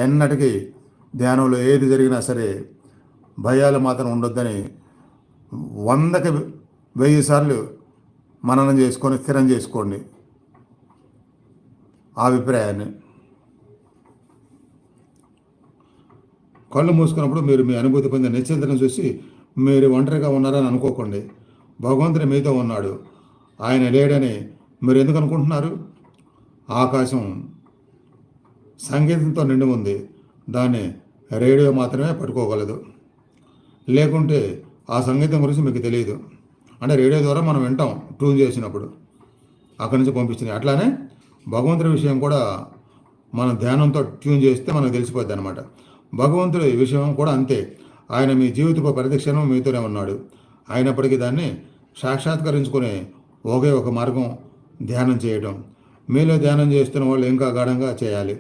ఎన్నటికీ ధ్యానంలో ఏది జరిగినా సరే భయాలు మాత్రం ఉండొద్దని 100కి 1000 సార్లు మననం చేసుకొని స్థిరం చేసుకోండి ఆ అభిప్రాయాన్ని. కళ్ళు మూసుకున్నప్పుడు మీరు మీ అనుభూతి పొందిన నిశ్చింతను చూసి మీరు ఒంటరిగా ఉన్నారని అనుకోకండి. భగవంతుడు మీతో ఉన్నాడు. ఆయన లేడని మీరు ఎందుకు అనుకుంటున్నారు? ఆకాశం సంగీతంతో నిండి ఉంది. దాన్ని రేడియో మాత్రమే పట్టుకోగలదు. లేకుంటే ఆ సంగీతం గురించి మీకు తెలియదు. అంటే రేడియో ద్వారా మనం వింటాం ట్యూన్ చేసినప్పుడు, అక్కడి నుంచి పంపించింది. అట్లానే భగవంతుడి విషయం కూడా మనం ధ్యానంతో ట్యూన్ చేస్తే మనకు తెలిసిపోద్ది అనమాట. భగవంతుడి విషయం కూడా అంతే. ఆయన మీ జీవితపు ప్రతిక్షణం మీతోనే ఉన్నాడు. అయినప్పటికీ దాన్ని సాక్షాత్కరించుకునే ఒకే ఒక మార్గం ధ్యానం చేయడం. మీలో ధ్యానం చేస్తున్న వాళ్ళు ఇంకా గాఢంగా చేయాలి.